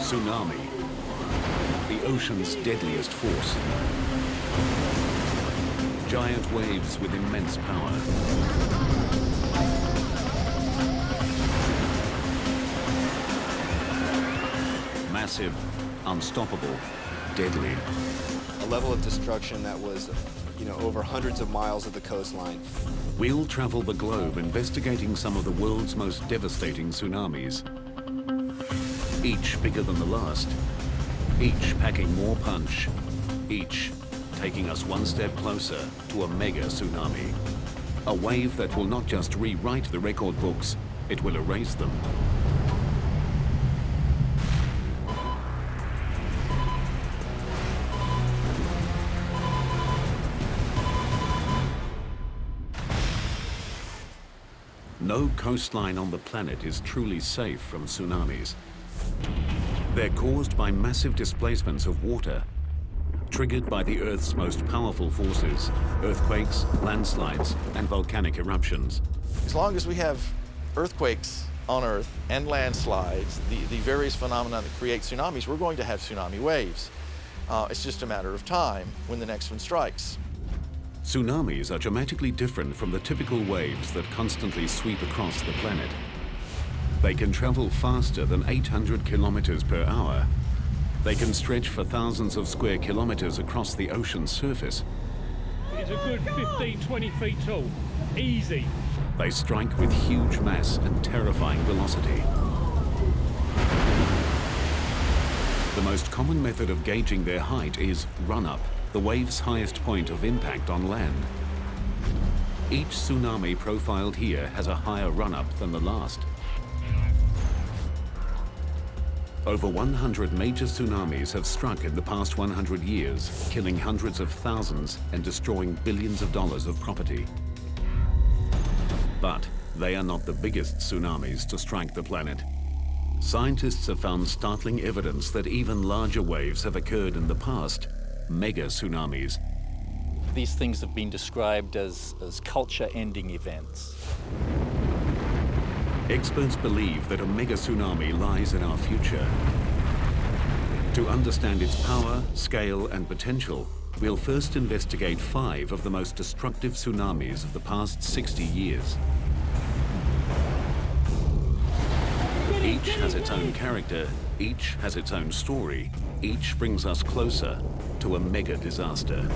Tsunami, the ocean's deadliest force. Giant waves with immense power. Massive, unstoppable, deadly. A level of destruction that was, over hundreds of miles of the coastline. We'll travel the globe investigating some of the world's most devastating tsunamis. Each bigger than the last. Each packing more punch. Each taking us one step closer to a mega tsunami. A wave that will not just rewrite the record books, it will erase them. No coastline on the planet is truly safe from tsunamis. They're caused by massive displacements of water, triggered by the Earth's most powerful forces, earthquakes, landslides, and volcanic eruptions. As long as we have earthquakes on Earth and landslides, the various phenomena that create tsunamis, we're going to have tsunami waves. It's just a matter of time when the next one strikes. Tsunamis are dramatically different from the typical waves that constantly sweep across the planet. They can travel faster than 800 kilometers per hour. They can stretch for thousands of square kilometers across the ocean's surface. It's a good 15, 20 feet tall. Easy. They strike with huge mass and terrifying velocity. The most common method of gauging their height is run-up, the wave's highest point of impact on land. Each tsunami profiled here has a higher run-up than the last. Over 100 major tsunamis have struck in the past 100 years, killing hundreds of thousands and destroying billions of dollars of property. But they are not the biggest tsunamis to strike the planet. Scientists have found startling evidence that even larger waves have occurred in the past, mega tsunamis. These things have been described as culture-ending events. Experts believe that a mega tsunami lies in our future. To understand its power, scale, and potential, we'll first investigate 5 of the most destructive tsunamis of the past 60 years. Each has its own character, each has its own story, each brings us closer to a mega disaster.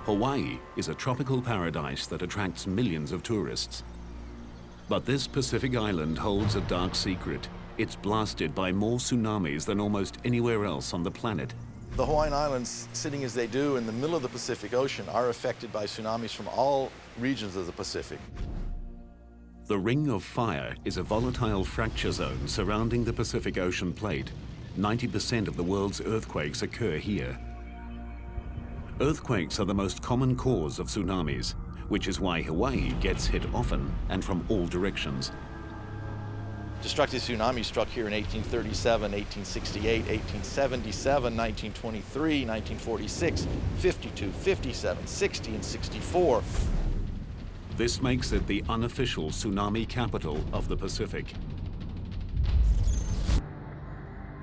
Hawaii is a tropical paradise that attracts millions of tourists. But this Pacific island holds a dark secret. It's blasted by more tsunamis than almost anywhere else on the planet. The Hawaiian Islands, sitting as they do in the middle of the Pacific Ocean, are affected by tsunamis from all regions of the Pacific. The Ring of Fire is a volatile fracture zone surrounding the Pacific Ocean plate. 90% of the world's earthquakes occur here. Earthquakes are the most common cause of tsunamis, which is why Hawaii gets hit often and from all directions. Destructive tsunamis struck here in 1837, 1868, 1877, 1923, 1946, 52, 57, 60, and 64. This makes it the unofficial tsunami capital of the Pacific.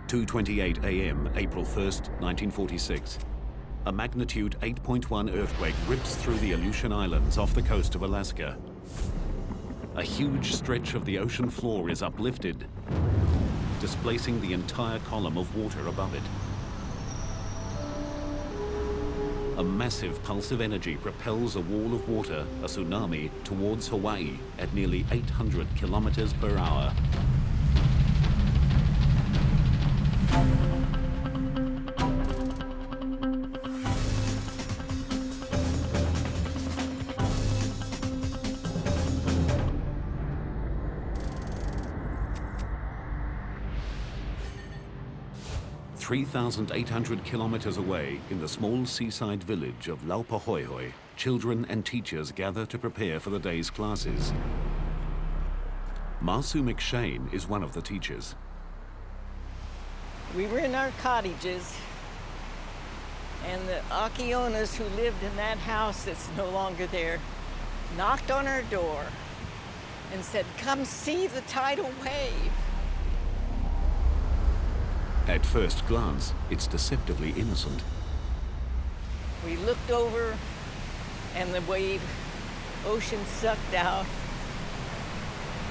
2:28 a.m., April 1st, 1946. A magnitude 8.1 earthquake rips through the Aleutian Islands off the coast of Alaska. A huge stretch of the ocean floor is uplifted, displacing the entire column of water above it. A massive pulse of energy propels a wall of water, a tsunami, towards Hawaii at nearly 800 kilometers per hour. (3,800 kilometers away in the small seaside village of Laupahoehoe, children and teachers gather to prepare for the day's classes. Marsu McShane is one of the teachers. We were in our cottages, and the Akionas who lived in that house that's no longer there knocked on our door and said, "Come see the tidal wave." At first glance, it's deceptively innocent. We looked over and the ocean sucked out,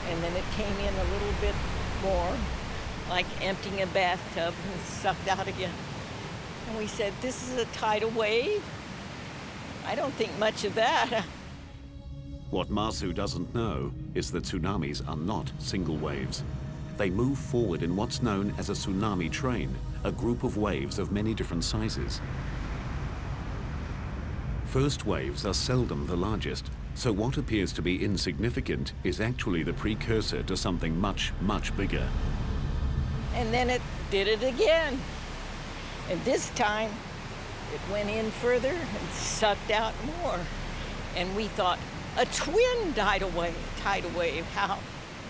and then it came in a little bit more, like emptying a bathtub, and sucked out again. And we said, "This is a tidal wave? I don't think much of that." What Masu doesn't know is that tsunamis are not single waves. They move forward in what's known as a tsunami train, a group of waves of many different sizes. First waves are seldom the largest, so what appears to be insignificant is actually the precursor to something much, much bigger. And then it did it again. And this time, it went in further and sucked out more. And we thought, a twin tidal wave, how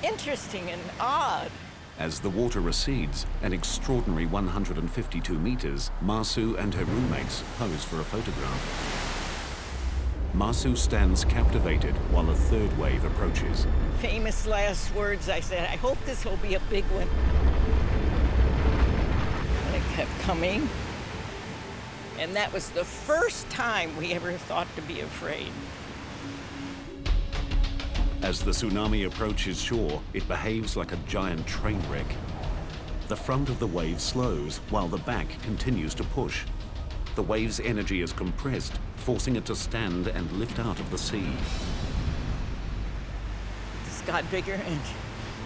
interesting and odd. As the water recedes, an extraordinary 152 meters, Masu and her roommates pose for a photograph. Masu stands captivated while a third wave approaches. Famous last words, I said, "I hope this will be a big one." And it kept coming. And that was the first time we ever thought to be afraid. As the tsunami approaches shore, it behaves like a giant train wreck. The front of the wave slows while the back continues to push. The wave's energy is compressed, forcing it to stand and lift out of the sea. This got bigger, and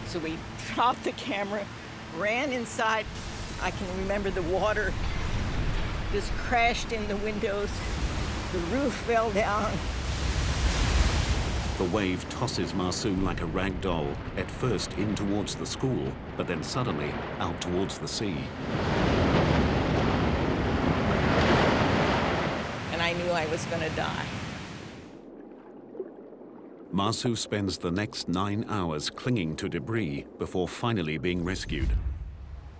so we dropped the camera, ran inside. I can remember the water just crashed in the windows. The roof fell down. The wave tosses Masu like a rag doll, at first in towards the school, but then suddenly out towards the sea. And I knew I was going to die. Masu spends the next 9 hours clinging to debris before finally being rescued.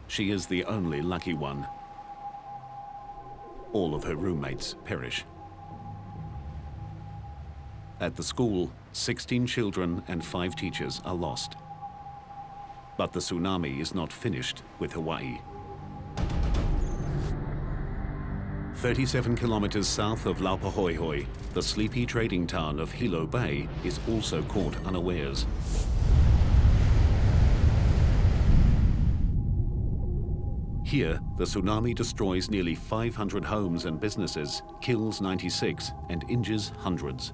She is the only lucky one. All of her roommates perish. At the school, 16 children and 5 teachers are lost. But the tsunami is not finished with Hawaii. 37 kilometers south of Laupahoehoe, the sleepy trading town of Hilo Bay is also caught unawares. Here, the tsunami destroys nearly 500 homes and businesses, kills 96, and injures hundreds.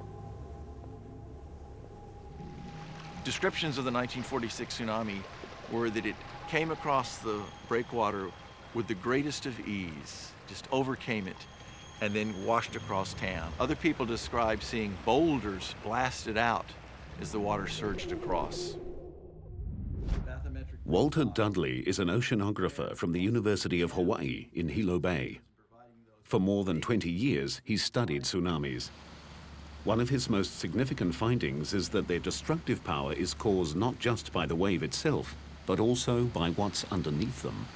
Descriptions of the 1946 tsunami were that it came across the breakwater with the greatest of ease, just overcame it, and then washed across town. Other people describe seeing boulders blasted out as the water surged across. Walter Dudley is an oceanographer from the University of Hawaii in Hilo Bay. For more than 20 years, he's studied tsunamis. One of his most significant findings is that their destructive power is caused not just by the wave itself, but also by what's underneath them.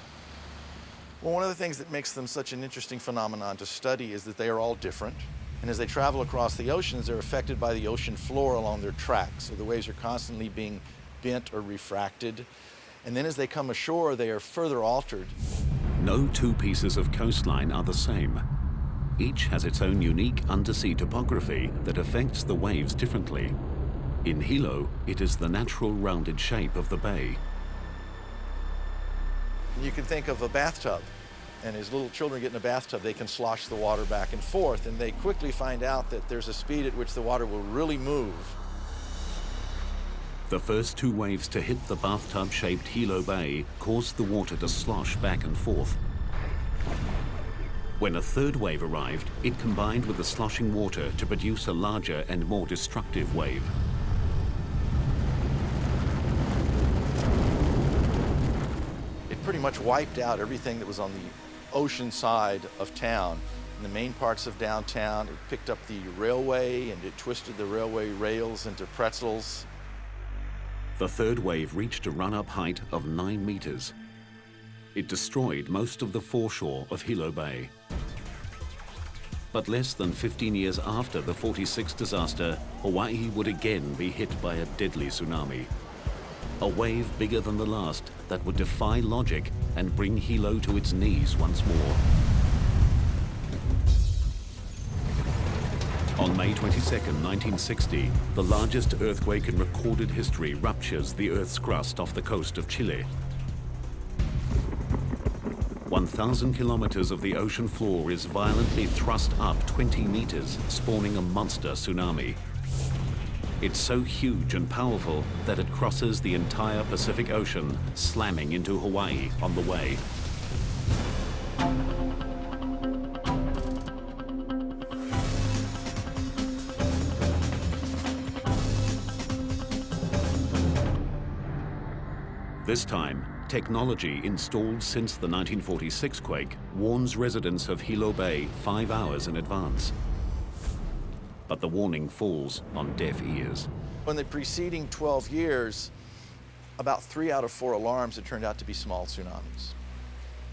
Well, one of the things that makes them such an interesting phenomenon to study is that they are all different. And as they travel across the oceans, they're affected by the ocean floor along their tracks. So the waves are constantly being bent or refracted. And then as they come ashore, they are further altered. No two pieces of coastline are the same. Each has its own unique undersea topography that affects the waves differently. In Hilo, it is the natural rounded shape of the bay. You can think of a bathtub, and as little children get in a bathtub, they can slosh the water back and forth, and they quickly find out that there's a speed at which the water will really move. The first 2 waves to hit the bathtub-shaped Hilo Bay caused the water to slosh back and forth. When a 3rd wave arrived, it combined with the sloshing water to produce a larger and more destructive wave. It pretty much wiped out everything that was on the ocean side of town. In the main parts of downtown, it picked up the railway and it twisted the railway rails into pretzels. The 3rd wave reached a run-up height of 9 meters. It destroyed most of the foreshore of Hilo Bay. But less than 15 years after the '46 disaster, Hawaii would again be hit by a deadly tsunami. A wave bigger than the last that would defy logic and bring Hilo to its knees once more. On May 22, 1960, the largest earthquake in recorded history ruptures the Earth's crust off the coast of Chile. 1,000 kilometers of the ocean floor is violently thrust up 20 meters, spawning a monster tsunami. It's so huge and powerful that it crosses the entire Pacific Ocean, slamming into Hawaii on the way. This time, technology installed since the 1946 quake warns residents of Hilo Bay 5 hours in advance. But the warning falls on deaf ears. In the preceding 12 years, about 3 out of 4 alarms had turned out to be small tsunamis.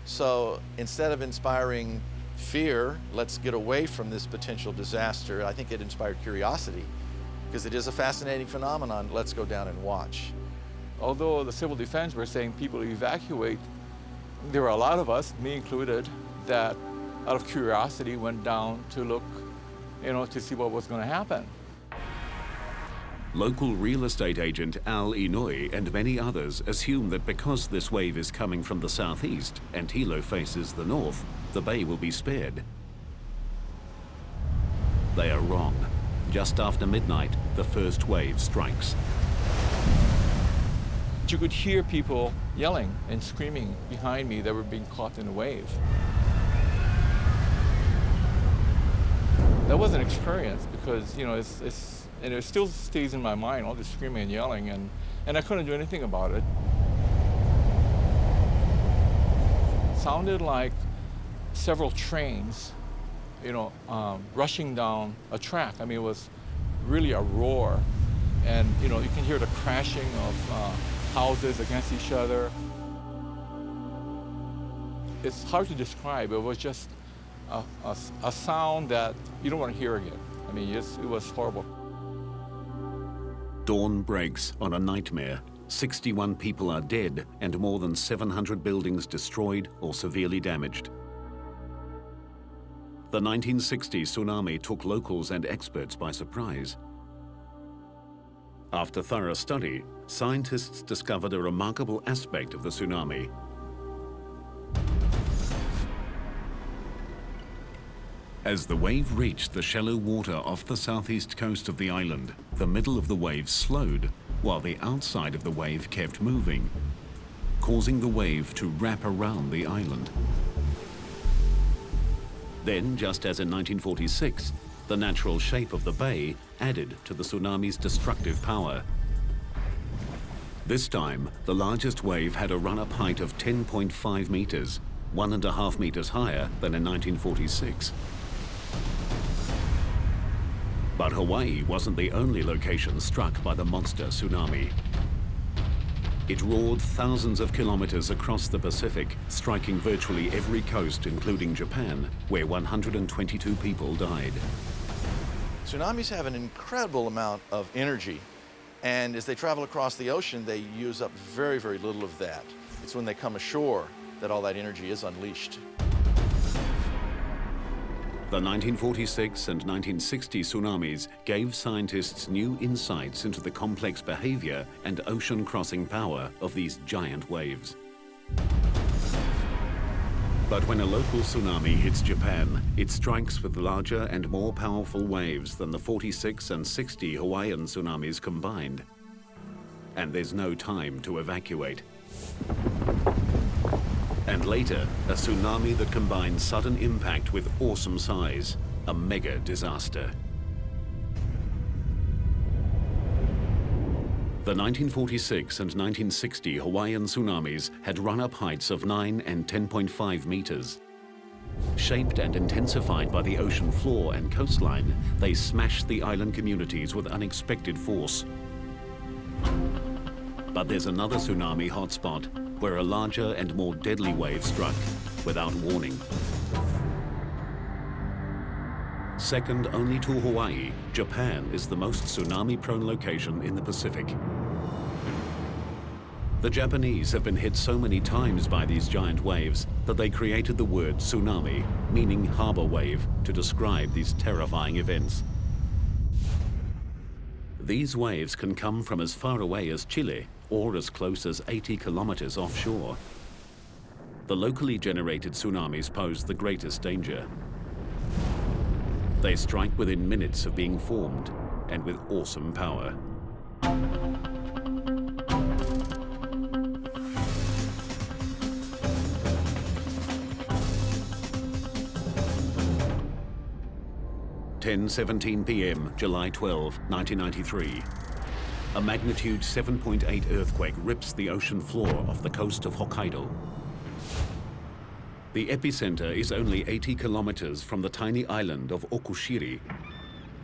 So instead of inspiring fear, let's get away from this potential disaster, I think it inspired curiosity, because it is a fascinating phenomenon. Let's go down and watch. Although the civil defense were saying people evacuate, there were a lot of us, me included, that out of curiosity went down to look, to see what was going to happen. Local real estate agent Al Inouye and many others assume that because this wave is coming from the southeast and Hilo faces the north, the bay will be spared. They are wrong. Just after midnight, the first wave strikes. You could hear people yelling and screaming behind me that were being caught in a wave. That was an experience because, and it still stays in my mind, all this screaming and yelling, and I couldn't do anything about it. It sounded like several trains, rushing down a track. I mean, it was really a roar, and, you can hear the crashing of houses against each other. It's hard to describe. It was just a sound that you don't want to hear again. I mean, it was horrible. Dawn breaks on a nightmare. 61 people are dead and more than 700 buildings destroyed or severely damaged. The 1960 tsunami took locals and experts by surprise. After thorough study, scientists discovered a remarkable aspect of the tsunami. As the wave reached the shallow water off the southeast coast of the island, the middle of the wave slowed, while the outside of the wave kept moving, causing the wave to wrap around the island. Then, just as in 1946, the natural shape of the bay added to the tsunami's destructive power. This time, the largest wave had a run-up height of 10.5 meters, 1.5 meters higher than in 1946. But Hawaii wasn't the only location struck by the monster tsunami. It roared thousands of kilometers across the Pacific, striking virtually every coast, including Japan, where 122 people died. Tsunamis have an incredible amount of energy, and as they travel across the ocean, they use up very, very little of that. It's when they come ashore that all that energy is unleashed. The 1946 and 1960 tsunamis gave scientists new insights into the complex behavior and ocean-crossing power of these giant waves. But when a local tsunami hits Japan, it strikes with larger and more powerful waves than the 46 and 60 Hawaiian tsunamis combined. And there's no time to evacuate. And later, a tsunami that combines sudden impact with awesome size, a mega disaster. The 1946 and 1960 Hawaiian tsunamis had run-up heights of 9 and 10.5 meters. Shaped and intensified by the ocean floor and coastline, they smashed the island communities with unexpected force. But there's another tsunami hotspot where a larger and more deadly wave struck without warning. Second only to Hawaii, Japan is the most tsunami-prone location in the Pacific. The Japanese have been hit so many times by these giant waves that they created the word tsunami, meaning harbor wave, to describe these terrifying events. These waves can come from as far away as Chile or as close as 80 kilometers offshore. The locally generated tsunamis pose the greatest danger. They strike within minutes of being formed and with awesome power. (10:17 p.m., July 12, 1993). A magnitude 7.8 earthquake rips the ocean floor off the coast of Hokkaido. The epicenter is only 80 kilometers from the tiny island of Okushiri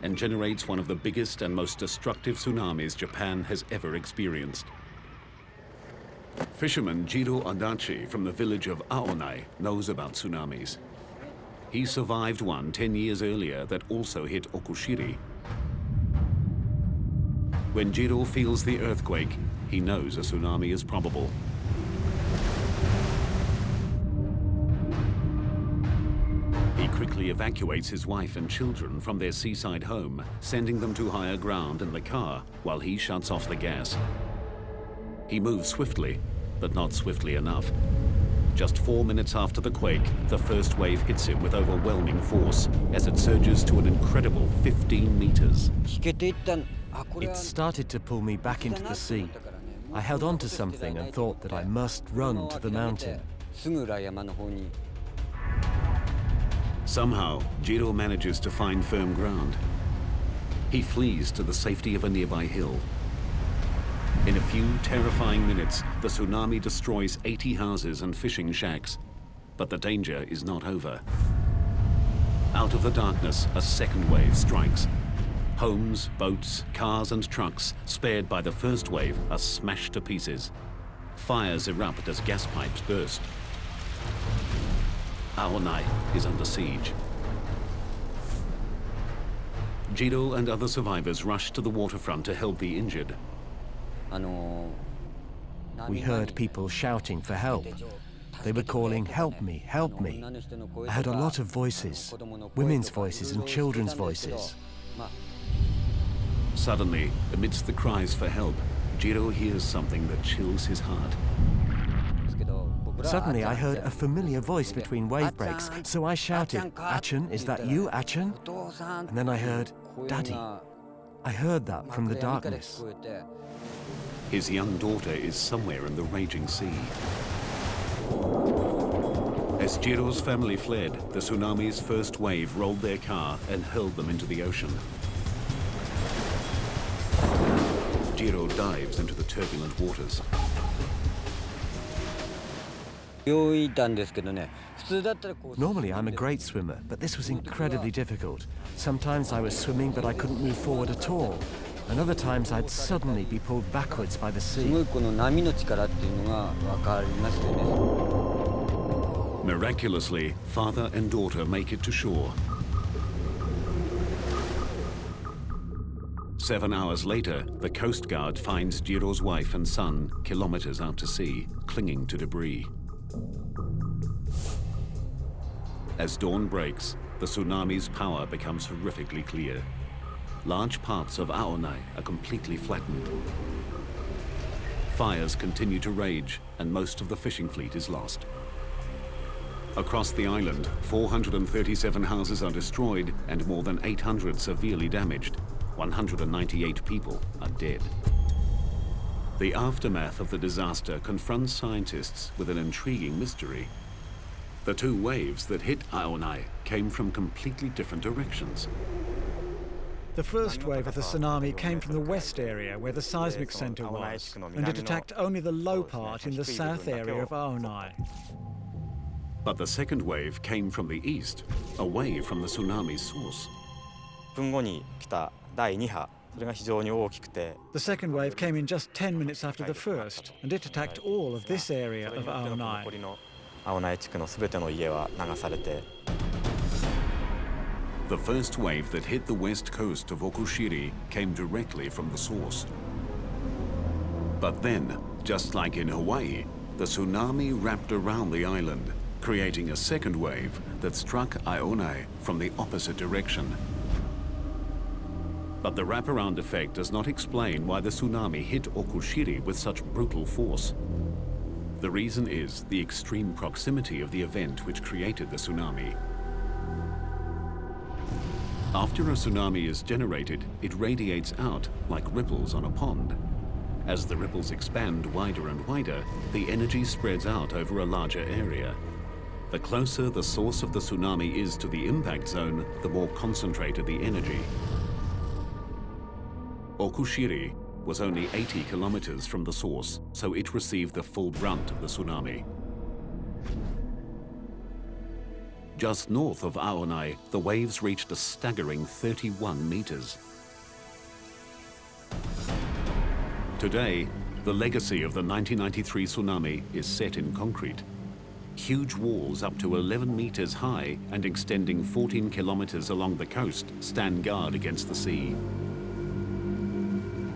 and generates one of the biggest and most destructive tsunamis Japan has ever experienced. Fisherman Jiro Adachi from the village of Aonai knows about tsunamis. He survived one 10 years earlier that also hit Okushiri. When Jiro feels the earthquake, he knows a tsunami is probable. He quickly evacuates his wife and children from their seaside home, sending them to higher ground in the car while he shuts off the gas. He moves swiftly, but not swiftly enough. Just 4 minutes after the quake, the first wave hits him with overwhelming force as it surges to an incredible 15 meters. It started to pull me back into the sea. I held on to something and thought that I must run to the mountain. Somehow, Jiro manages to find firm ground. He flees to the safety of a nearby hill. In a few terrifying minutes, the tsunami destroys 80 houses and fishing shacks. But the danger is not over. Out of the darkness, a second wave strikes. Homes, boats, cars and trucks, spared by the first wave, are smashed to pieces. Fires erupt as gas pipes burst. Aonai is under siege. Jiro and other survivors rush to the waterfront to help the injured. We heard people shouting for help. They were calling, "Help me, help me." I heard a lot of voices, women's voices and children's voices. Suddenly, amidst the cries for help, Jiro hears something that chills his heart. Suddenly I heard a familiar voice between wave breaks, so I shouted, "Achan, is that you, Achan?" And then I heard, "Daddy." I heard that from the darkness. His young daughter is somewhere in the raging sea. As Jiro's family fled, the tsunami's first wave rolled their car and hurled them into the ocean. Jiro dives into the turbulent waters. Normally I'm a great swimmer, but this was incredibly difficult. Sometimes I was swimming, but I couldn't move forward at all. And other times I'd suddenly be pulled backwards by the sea. Miraculously, father and daughter make it to shore. 7 hours later, the Coast Guard finds Jiro's wife and son kilometers out to sea, clinging to debris. As dawn breaks, the tsunami's power becomes horrifically clear. Large parts of Aonai are completely flattened. Fires continue to rage, and most of the fishing fleet is lost. Across the island, 437 houses are destroyed and more than 800 severely damaged. 198 people are dead. The aftermath of the disaster confronts scientists with an intriguing mystery. The two waves that hit Aonai came from completely different directions. The first wave of the tsunami came from the west area where the seismic center was, and it attacked only the low part in the south area of Aonai. But the second wave came from the east, away from the tsunami's source. The second wave came in just 10 minutes after the first, and it attacked all of this area of Aonai. The first wave that hit the west coast of Okushiri came directly from the source. But then, just like in Hawaii, the tsunami wrapped around the island, creating a second wave that struck Aonai from the opposite direction. But the wraparound effect does not explain why the tsunami hit Okushiri with such brutal force. The reason is the extreme proximity of the event which created the tsunami. After a tsunami is generated, it radiates out like ripples on a pond. As the ripples expand wider and wider, the energy spreads out over a larger area. The closer the source of the tsunami is to the impact zone, the more concentrated the energy. Okushiri was only 80 kilometers from the source, so it received the full brunt of the tsunami. Just north of Aonai, the waves reached a staggering 31 meters. Today, the legacy of the 1993 tsunami is set in concrete. Huge walls up to 11 meters high and extending 14 kilometers along the coast stand guard against the sea.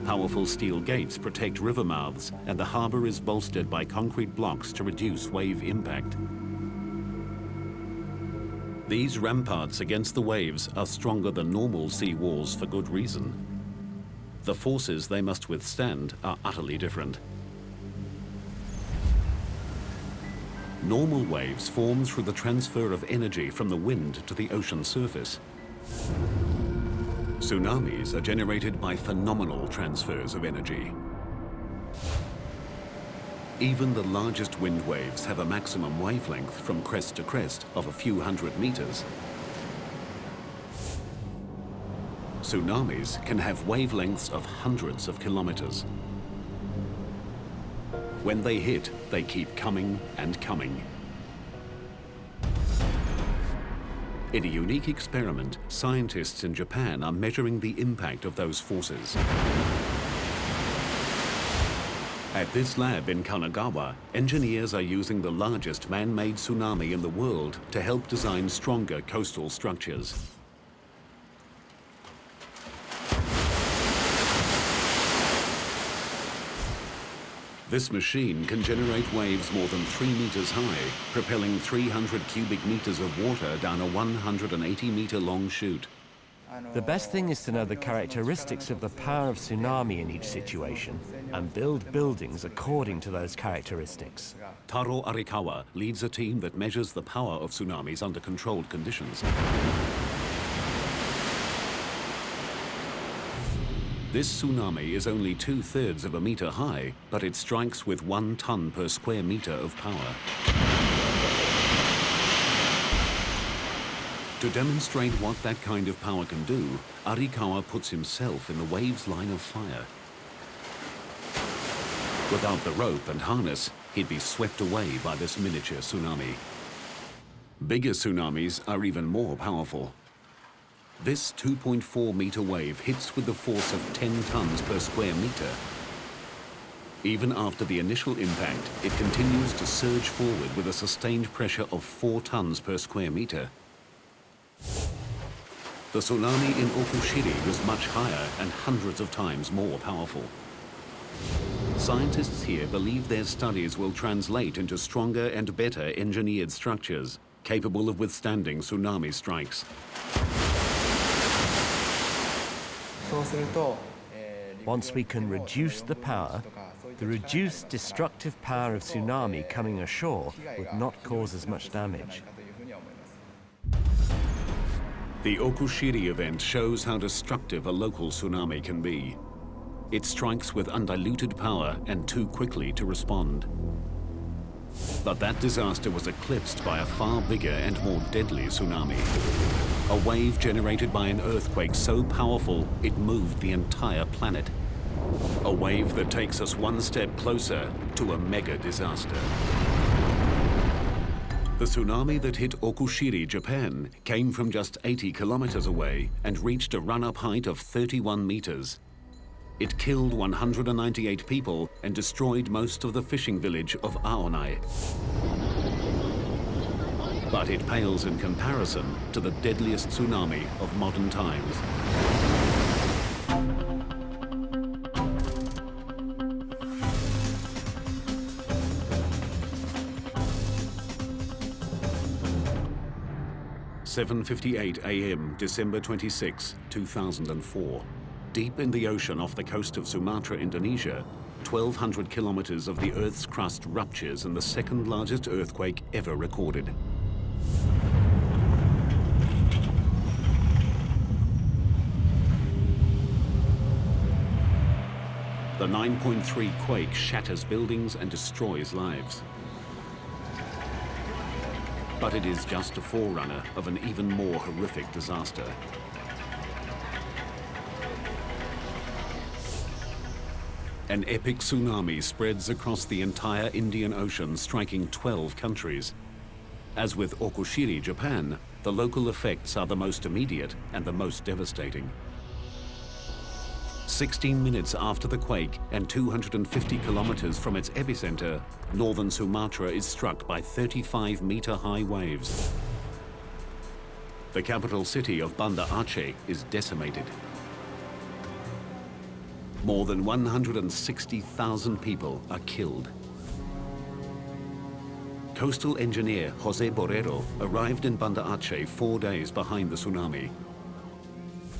Powerful steel gates protect river mouths, and the harbor is bolstered by concrete blocks to reduce wave impact. These ramparts against the waves are stronger than normal sea walls for good reason. The forces they must withstand are utterly different. Normal waves form through the transfer of energy from the wind to the ocean surface. Tsunamis are generated by phenomenal transfers of energy. Even the largest wind waves have a maximum wavelength from crest to crest of a few hundred meters. Tsunamis can have wavelengths of hundreds of kilometers. When they hit, they keep coming and coming. In a unique experiment, scientists in Japan are measuring the impact of those forces. At this lab in Kanagawa, engineers are using the largest man-made tsunami in the world to help design stronger coastal structures. This machine can generate waves more than 3 meters high, propelling 300 cubic meters of water down a 180-meter long chute. The best thing is to know the characteristics of the power of tsunami in each situation and build buildings according to those characteristics. Taro Arikawa leads a team that measures the power of tsunamis under controlled conditions. This tsunami is only 2/3 of a meter high, but it strikes with 1 ton per square meter of power. To demonstrate what that kind of power can do, Arikawa puts himself in the wave's line of fire. Without the rope and harness, he'd be swept away by this miniature tsunami. Bigger tsunamis are even more powerful. This 2.4-meter wave hits with the force of 10 tons per square meter. Even after the initial impact, it continues to surge forward with a sustained pressure of 4 tons per square meter. The tsunami in Okushiri was much higher and hundreds of times more powerful. Scientists here believe their studies will translate into stronger and better engineered structures, capable of withstanding tsunami strikes. Once we can reduce the power, the reduced destructive power of tsunami coming ashore would not cause as much damage. The Okushiri event shows how destructive a local tsunami can be. It strikes with undiluted power and too quickly to respond. But that disaster was eclipsed by a far bigger and more deadly tsunami. A wave generated by an earthquake so powerful it moved the entire planet. A wave that takes us one step closer to a mega disaster. The tsunami that hit Okushiri, Japan, came from just 80 kilometers away and reached a run-up height of 31 meters. It killed 198 people and destroyed most of the fishing village of Aonai. But it pales in comparison to the deadliest tsunami of modern times. (7:58 a.m. December 26, 2004). Deep in the ocean off the coast of Sumatra, Indonesia, 1,200 kilometers of the Earth's crust ruptures in the second largest earthquake ever recorded. The 9.3 quake shatters buildings and destroys lives. But it is just a forerunner of an even more horrific disaster. An epic tsunami spreads across the entire Indian Ocean, striking 12 countries. As with Okushiri, Japan, the local effects are the most immediate and the most devastating. 16 minutes after the quake and 250 kilometers from its epicenter, northern Sumatra is struck by 35-meter-high waves. The capital city of Banda Aceh is decimated. More than 160,000 people are killed. Coastal engineer Jose Borrero arrived in Banda Aceh 4 days behind the tsunami.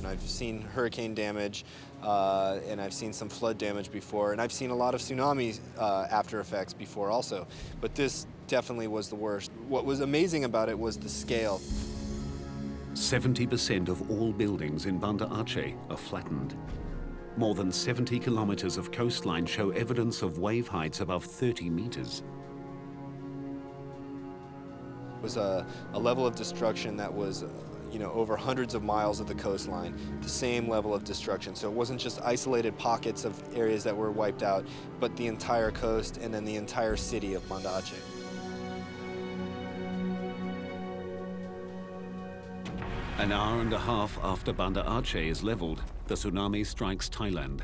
I've seen hurricane damage, and I've seen some flood damage before, and I've seen a lot of tsunami after effects before also, but this definitely was the worst. What was amazing about it was the scale. 70% of all buildings in Banda Aceh are flattened. More than 70 kilometers of coastline show evidence of wave heights above 30 meters. It was a level of destruction that was over hundreds of miles of the coastline, the same level of destruction. So it wasn't just isolated pockets of areas that were wiped out, but the entire coast and then the entire city of Banda Aceh. An hour and a half after Banda Aceh is leveled, the tsunami strikes Thailand.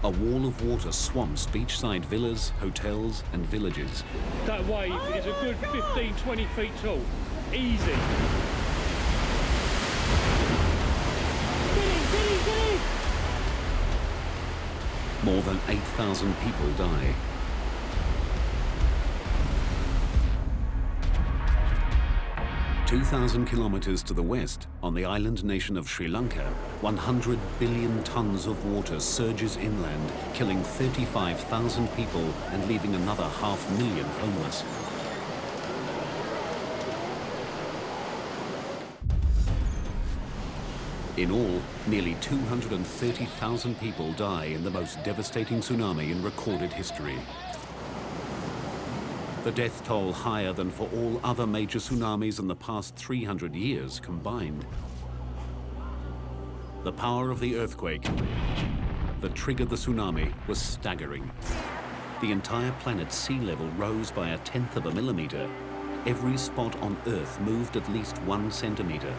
A wall of water swamps beachside villas, hotels, and villages. That wave is a good 15, 20 feet tall. Easy. Get in! More than 8,000 people die. (2,000 kilometers to the west, on the island nation of Sri Lanka, 100 billion tons of water surges inland, killing 35,000 people and leaving another 500,000 homeless. In all, nearly 230,000 people die in the most devastating tsunami in recorded history. The death toll higher than for all other major tsunamis in the past 300 years combined. The power of the earthquake that triggered the tsunami was staggering. The entire planet's sea level rose by 1/10 of a millimeter. Every spot on Earth moved at least 1 centimeter.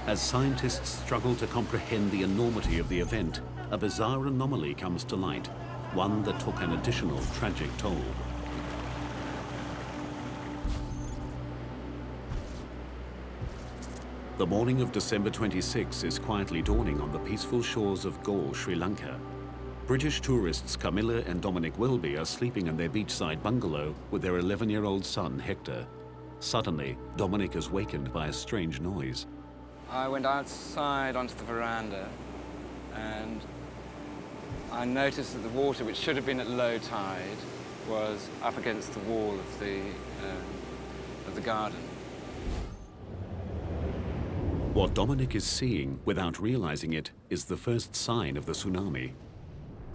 As scientists struggle to comprehend the enormity of the event, a bizarre anomaly comes to light. One that took an additional tragic toll. The morning of December 26 is quietly dawning on the peaceful shores of Galle, Sri Lanka. British tourists Camilla and Dominic Welby are sleeping in their beachside bungalow with their 11-year-old son, Hector. Suddenly, Dominic is wakened by a strange noise. I went outside onto the veranda and I noticed that the water, which should have been at low tide, was up against the wall of the garden. What Dominic is seeing, without realizing it, is the first sign of the tsunami.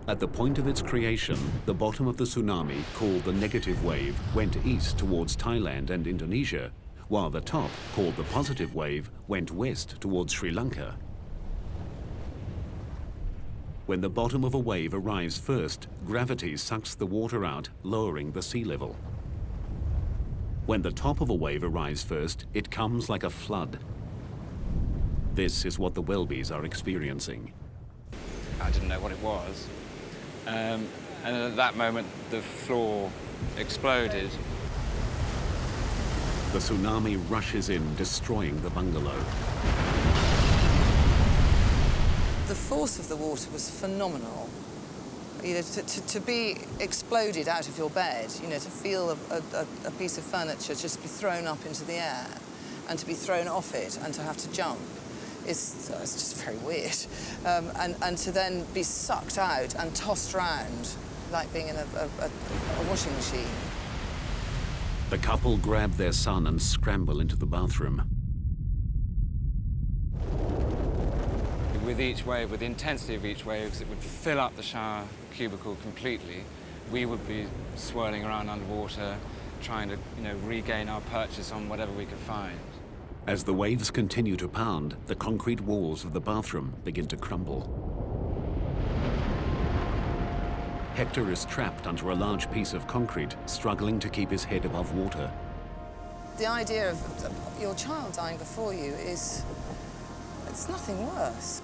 At the point of its creation, the bottom of the tsunami, called the negative wave, went east towards Thailand and Indonesia, while the top, called the positive wave, went west towards Sri Lanka. When the bottom of a wave arrives first, gravity sucks the water out, lowering the sea level. When the top of a wave arrives first, it comes like a flood. This is what the Welbys are experiencing. I didn't know what it was. And at that moment, the floor exploded. The tsunami rushes in, destroying the bungalow. The force of the water was phenomenal. You know, to be exploded out of your bed, you know, to feel a piece of furniture just be thrown up into the air and to be thrown off it and to have to jump it's just very weird. And to then be sucked out and tossed around like being in a washing machine. The couple grab their son and scramble into the bathroom. With each wave, with the intensity of each wave, it would fill up the shower cubicle completely. We would be swirling around underwater, trying to, regain our purchase on whatever we could find. As the waves continue to pound, the concrete walls of the bathroom begin to crumble. Hector is trapped under a large piece of concrete, struggling to keep his head above water. The idea of your child dying before you it's nothing worse.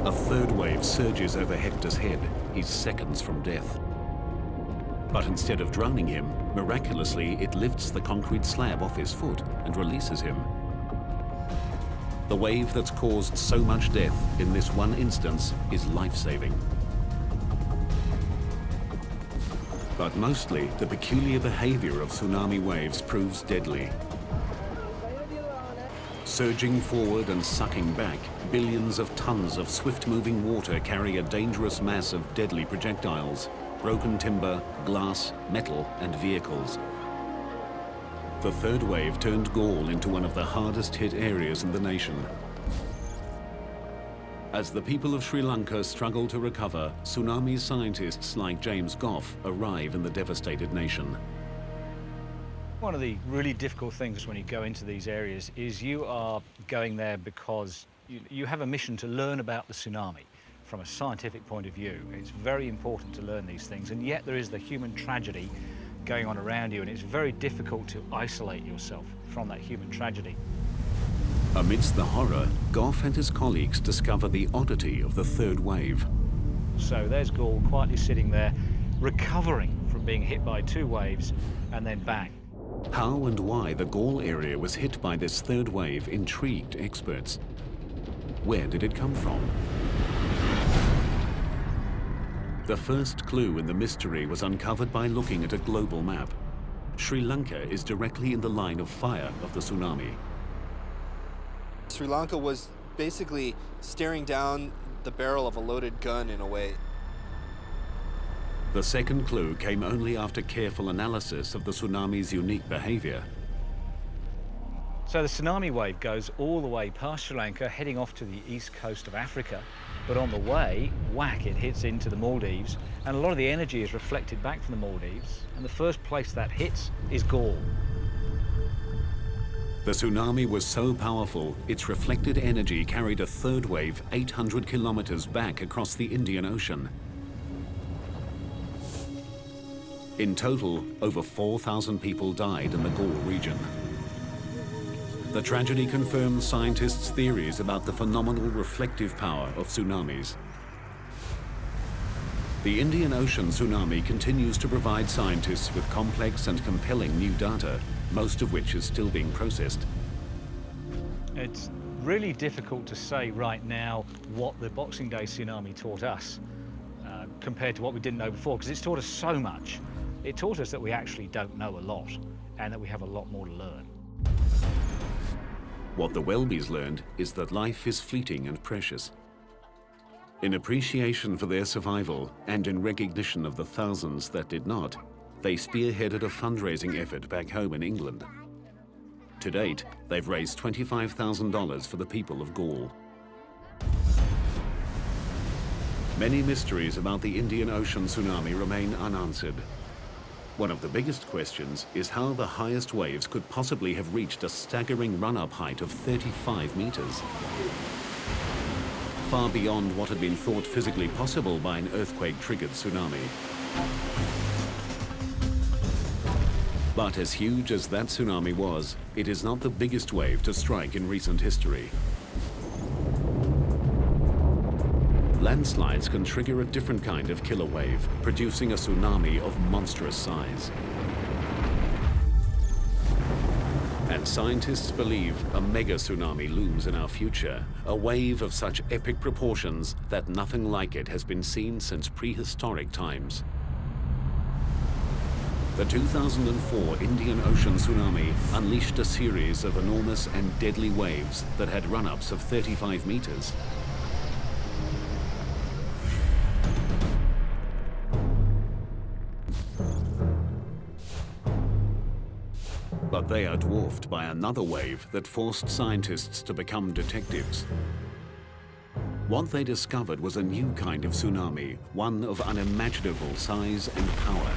A third wave surges over Hector's head. He's seconds from death. But instead of drowning him, miraculously, it lifts the concrete slab off his foot and releases him. The wave that's caused so much death in this one instance is life-saving. But mostly, the peculiar behavior of tsunami waves proves deadly. Surging forward and sucking back, billions of tons of swift-moving water carry a dangerous mass of deadly projectiles, broken timber, glass, metal, and vehicles. The third wave turned Galle into one of the hardest-hit areas in the nation. As the people of Sri Lanka struggle to recover, tsunami scientists like James Goff arrive in the devastated nation. One of the really difficult things when you go into these areas is you are going there because you have a mission to learn about the tsunami from a scientific point of view. It's very important to learn these things, and yet there is the human tragedy going on around you, and it's very difficult to isolate yourself from that human tragedy. Amidst the horror, Goff and his colleagues discover the oddity of the third wave. So there's Galle quietly sitting there, recovering from being hit by two waves and then bang. How and why the Galle area was hit by this third wave intrigued experts. Where did it come from? The first clue in the mystery was uncovered by looking at a global map. Sri Lanka is directly in the line of fire of the tsunami. Sri Lanka was basically staring down the barrel of a loaded gun in a way. The second clue came only after careful analysis of the tsunami's unique behavior. So the tsunami wave goes all the way past Sri Lanka, heading off to the east coast of Africa. But on the way, whack, it hits into the Maldives, and a lot of the energy is reflected back from the Maldives, and the first place that hits is Galle. The tsunami was so powerful, its reflected energy carried a third wave 800 kilometers back across the Indian Ocean. In total, over 4,000 people died in the Galle region. The tragedy confirmed scientists' theories about the phenomenal reflective power of tsunamis. The Indian Ocean tsunami continues to provide scientists with complex and compelling new data, most of which is still being processed. It's really difficult to say right now what the Boxing Day tsunami taught us compared to what we didn't know before, because it's taught us so much. It taught us that we actually don't know a lot and that we have a lot more to learn. What the Welbys learned is that life is fleeting and precious. In appreciation for their survival and in recognition of the thousands that did not, they spearheaded a fundraising effort back home in England. To date, they've raised $25,000 for the people of Galle. Many mysteries about the Indian Ocean tsunami remain unanswered. One of the biggest questions is how the highest waves could possibly have reached a staggering run-up height of 35 meters. Far beyond what had been thought physically possible by an earthquake-triggered tsunami. But as huge as that tsunami was, it is not the biggest wave to strike in recent history. Landslides can trigger a different kind of killer wave, producing a tsunami of monstrous size. And scientists believe a mega tsunami looms in our future, a wave of such epic proportions that nothing like it has been seen since prehistoric times. The 2004 Indian Ocean tsunami unleashed a series of enormous and deadly waves that had run-ups of 35 meters. But they are dwarfed by another wave that forced scientists to become detectives. What they discovered was a new kind of tsunami, one of unimaginable size and power.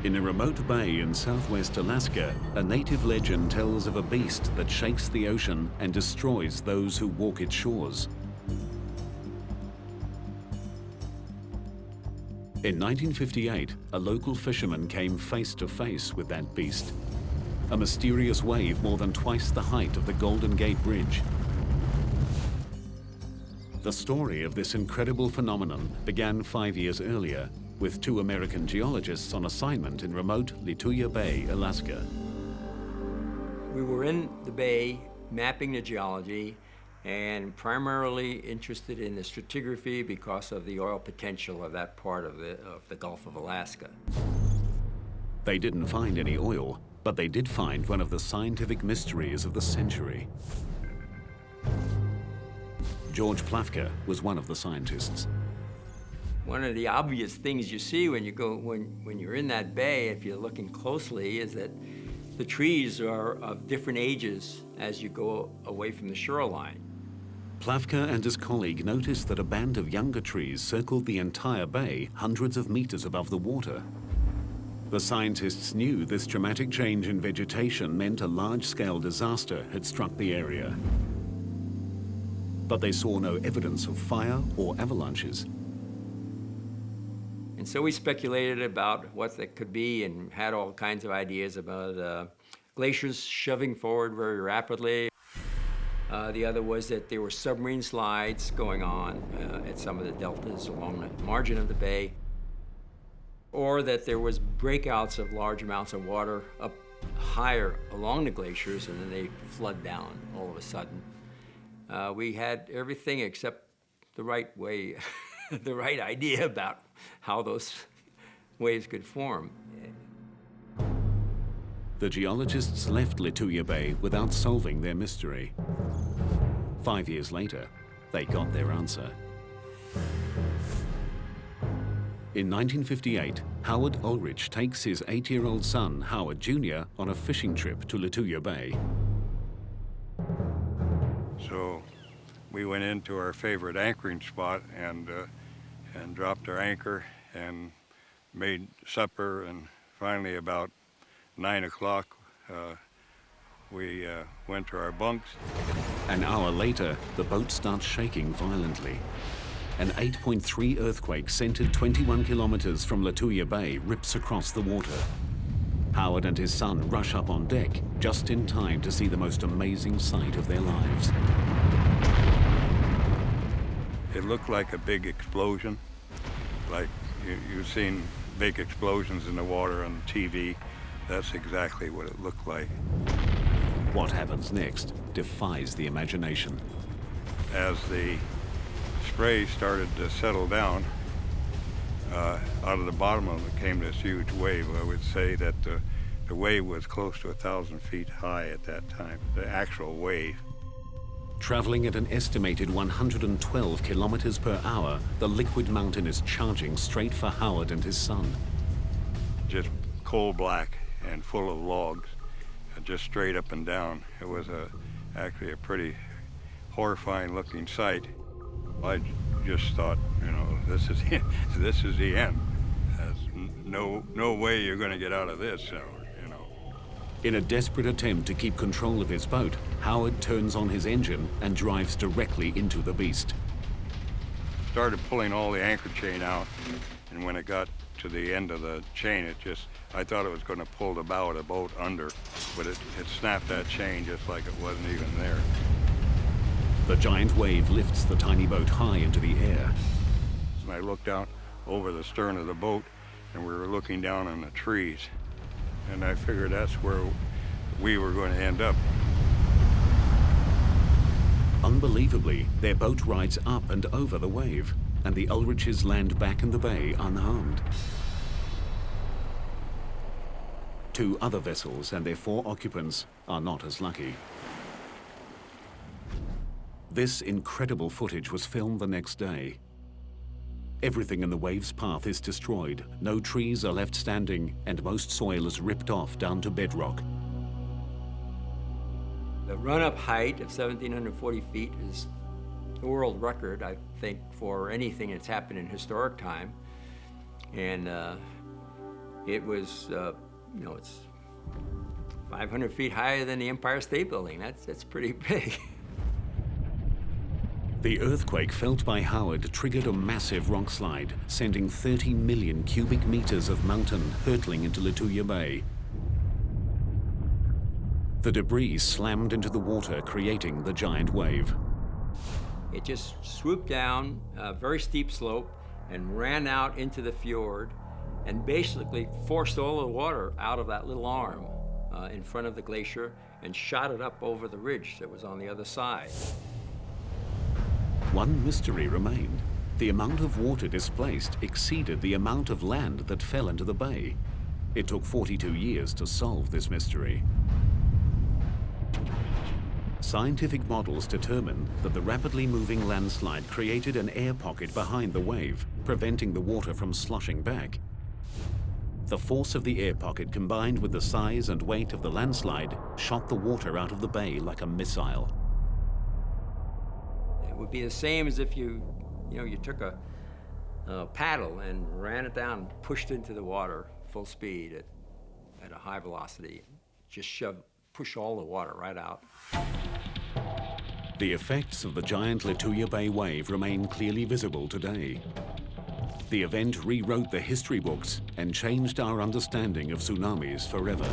In a remote bay in southwest Alaska, a native legend tells of a beast that shakes the ocean and destroys those who walk its shores. In 1958, a local fisherman came face to face with that beast, a mysterious wave more than twice the height of the Golden Gate Bridge. The story of this incredible phenomenon began 5 years earlier, with 2 American geologists on assignment in remote Lituya Bay, Alaska. We were in the bay mapping the geology and primarily interested in the stratigraphy because of the oil potential of that part of the Gulf of Alaska. They didn't find any oil, but they did find one of the scientific mysteries of the century. George Plafka was one of the scientists. One of the obvious things you see when you're in that bay, if you're looking closely, is that the trees are of different ages as you go away from the shoreline. Plafka and his colleague noticed that a band of younger trees circled the entire bay hundreds of meters above the water. The scientists knew this dramatic change in vegetation meant a large-scale disaster had struck the area. But they saw no evidence of fire or avalanches. And so we speculated about what that could be and had all kinds of ideas about glaciers shoving forward very rapidly. The other was that there were submarine slides going on at some of the deltas along the margin of the bay, or that there was breakouts of large amounts of water up higher along the glaciers and then they flood down all of a sudden. We had everything except the right way, the right idea about how those waves could form. The geologists left Lituya Bay without solving their mystery. 5 years later, they got their answer. In 1958, Howard Ulrich takes his 8-year-old son, Howard Jr., on a fishing trip to Lituya Bay. So we went into our favorite anchoring spot and dropped our anchor and made supper, and finally about 9 o'clock we went to our bunks. An hour later, the boat starts shaking violently. An 8.3 earthquake centered 21 kilometers from Lituya Bay rips across the water. Howard and his son rush up on deck just in time to see the most amazing sight of their lives. It looked like a big explosion, like you've seen big explosions in the water on TV. That's exactly what it looked like. What happens next defies the imagination. As the spray started to settle down, out of the bottom of it came this huge wave. I would say that the wave was close to 1,000 feet high at that time, the actual wave. Traveling at an estimated 112 kilometers per hour, the liquid mountain is charging straight for Howard and his son. Just coal black and full of logs, just straight up and down. It was actually a pretty horrifying looking sight. I just thought, you know, this is the end. There's no way you're going to get out of this, you know. In a desperate attempt to keep control of his boat, Howard turns on his engine and drives directly into the beast. started pulling all the anchor chain out, and when it got to the end of the chain, I thought it was going to pull the bow of the boat under, but it snapped that chain just like it wasn't even there. The giant wave lifts the tiny boat high into the air. And I looked out over the stern of the boat, and we were looking down on the trees, and I figured that's where we were going to end up. Unbelievably, their boat rides up and over the wave, and the Ulriches land back in the bay unharmed. 2 other vessels and their 4 occupants are not as lucky. This incredible footage was filmed the next day. Everything in the wave's path is destroyed, no trees are left standing, and most soil is ripped off down to bedrock. The run-up height of 1,740 feet is the world record, I think, for anything that's happened in historic time. And it was, you know, it's 500 feet higher than the Empire State Building. That's pretty big. The earthquake felt by Howard triggered a massive rock slide, sending 30 million cubic meters of mountain hurtling into Lituya Bay. The debris slammed into the water, creating the giant wave. It just swooped down a very steep slope and ran out into the fjord and basically forced all the water out of that little arm in front of the glacier and shot it up over the ridge that was on the other side. One mystery remained. The amount of water displaced exceeded the amount of land that fell into the bay. It took 42 years to solve this mystery. Scientific models determine that the rapidly moving landslide created an air pocket behind the wave, preventing the water from sloshing back. The force of the air pocket combined with the size and weight of the landslide shot the water out of the bay like a missile. It would be the same as if you took a paddle and ran it down, pushed into the water full speed at a high velocity, just push all the water right out. The effects of the giant Lituya Bay wave remain clearly visible today. The event rewrote the history books and changed our understanding of tsunamis forever.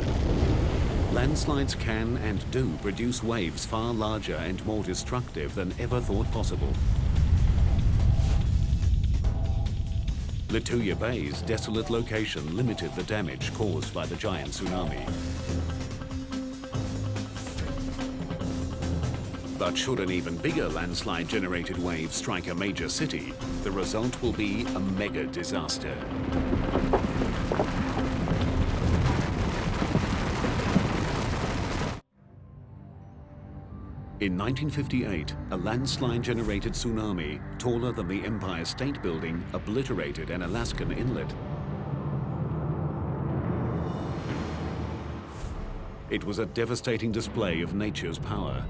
Landslides can and do produce waves far larger and more destructive than ever thought possible. Lituya Bay's desolate location limited the damage caused by the giant tsunami. But should an even bigger landslide-generated wave strike a major city, the result will be a mega disaster. In 1958, a landslide-generated tsunami, taller than the Empire State Building, obliterated an Alaskan inlet. It was a devastating display of nature's power.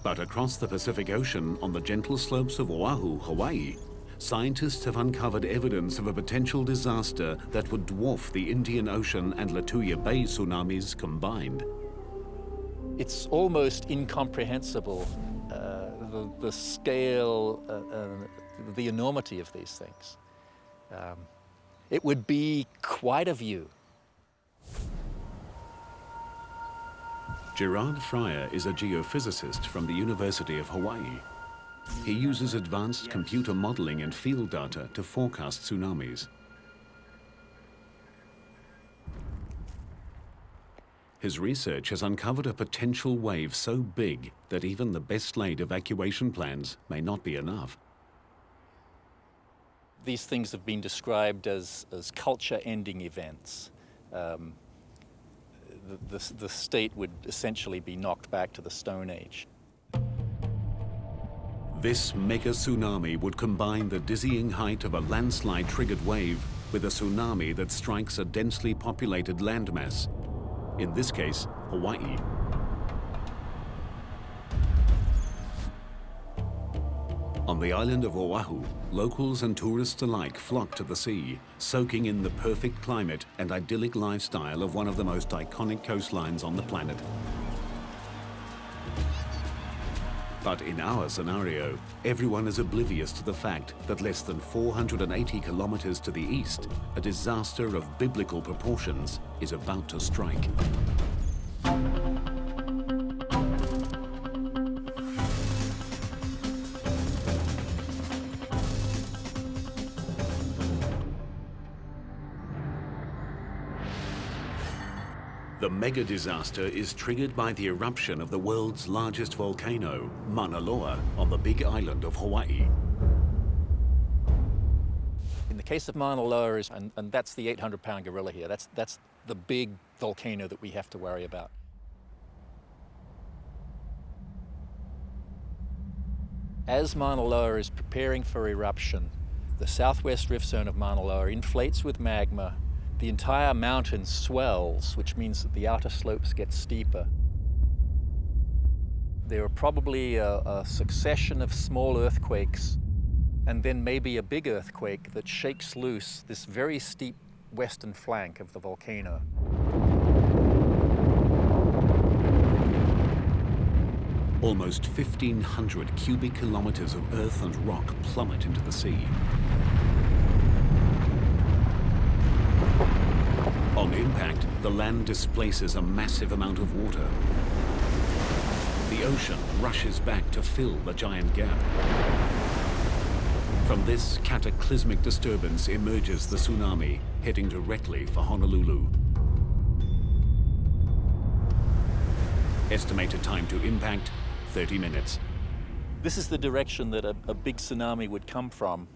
But across the Pacific Ocean, on the gentle slopes of Oahu, Hawaii, scientists have uncovered evidence of a potential disaster that would dwarf the Indian Ocean and Lituya Bay tsunamis combined. It's almost incomprehensible, the scale, the enormity of these things. It would be quite a view. Gerard Fryer is a geophysicist from the University of Hawaii. He uses advanced computer modeling and field data to forecast tsunamis. His research has uncovered a potential wave so big that even the best laid evacuation plans may not be enough. These things have been described as culture-ending events. The state would essentially be knocked back to the Stone Age. This mega tsunami would combine the dizzying height of a landslide-triggered wave with a tsunami that strikes a densely populated landmass, in this case, Hawaii. On the island of Oahu, locals and tourists alike flock to the sea, soaking in the perfect climate and idyllic lifestyle of one of the most iconic coastlines on the planet. But in our scenario, everyone is oblivious to the fact that less than 480 kilometers to the east, a disaster of biblical proportions is about to strike. The mega disaster is triggered by the eruption of the world's largest volcano, Mauna Loa, on the big island of Hawaii. In the case of Mauna Loa, and that's the 800-pound gorilla here, that's the big volcano that we have to worry about. As Mauna Loa is preparing for eruption, the southwest rift zone of Mauna Loa inflates with magma. The entire mountain swells, which means that the outer slopes get steeper. There are probably a succession of small earthquakes, and then maybe a big earthquake that shakes loose this very steep western flank of the volcano. Almost 1,500 cubic kilometers of earth and rock plummet into the sea. On impact, the land displaces a massive amount of water. The ocean rushes back to fill the giant gap. From this cataclysmic disturbance emerges the tsunami, heading directly for Honolulu. Estimated time to impact, 30 minutes. This is the direction that a big tsunami would come from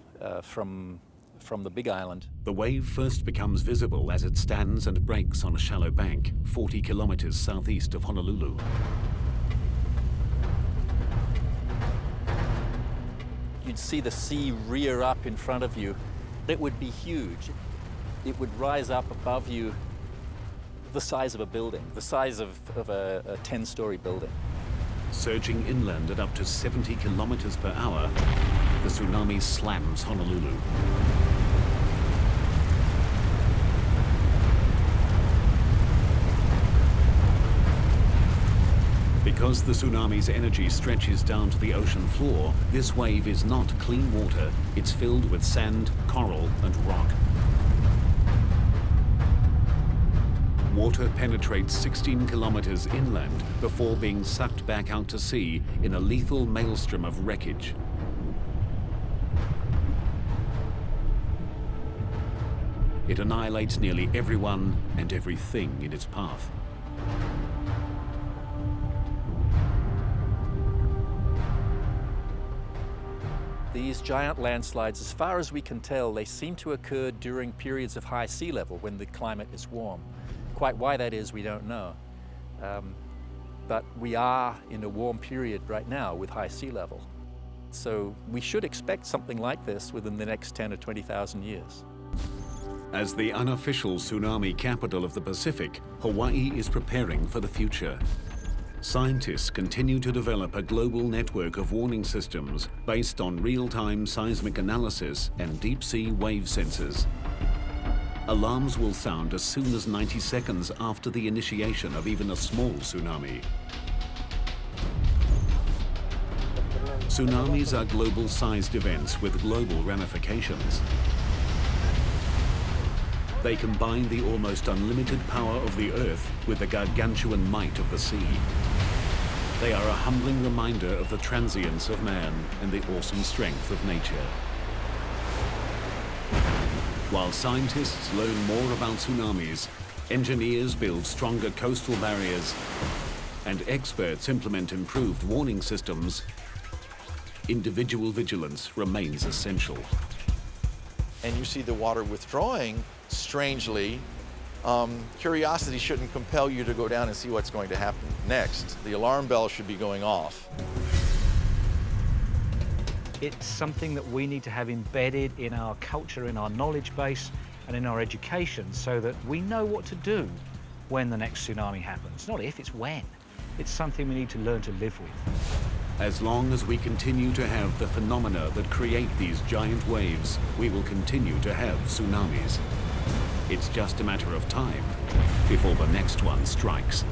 the big island. The wave first becomes visible as it stands and breaks on a shallow bank, 40 kilometers southeast of Honolulu. You'd see the sea rear up in front of you. It would be huge. It would rise up above you the size of a building, the size of a 10-story building. Surging inland at up to 70 kilometers per hour, the tsunami slams Honolulu. Because the tsunami's energy stretches down to the ocean floor, this wave is not clean water. It's filled with sand, coral, and rock. Water penetrates 16 kilometers inland before being sucked back out to sea in a lethal maelstrom of wreckage. It annihilates nearly everyone and everything in its path. These giant landslides, as far as we can tell, they seem to occur during periods of high sea level when the climate is warm. Quite why that is, we don't know. But we are in a warm period right now with high sea level. So we should expect something like this within the next 10 or 20,000 years. As the unofficial tsunami capital of the Pacific, Hawaii is preparing for the future. Scientists continue to develop a global network of warning systems based on real-time seismic analysis and deep-sea wave sensors. Alarms will sound as soon as 90 seconds after the initiation of even a small tsunami. Tsunamis are global-sized events with global ramifications. They combine the almost unlimited power of the Earth with the gargantuan might of the sea. They are a humbling reminder of the transience of man and the awesome strength of nature. While scientists learn more about tsunamis, engineers build stronger coastal barriers, and experts implement improved warning systems, individual vigilance remains essential. And you see the water withdrawing, strangely, curiosity shouldn't compel you to go down and see what's going to happen next. The alarm bell should be going off. It's something that we need to have embedded in our culture, in our knowledge base, and in our education so that we know what to do when the next tsunami happens. Not if, it's when. It's something we need to learn to live with. As long as we continue to have the phenomena that create these giant waves, we will continue to have tsunamis. It's just a matter of time before the next one strikes.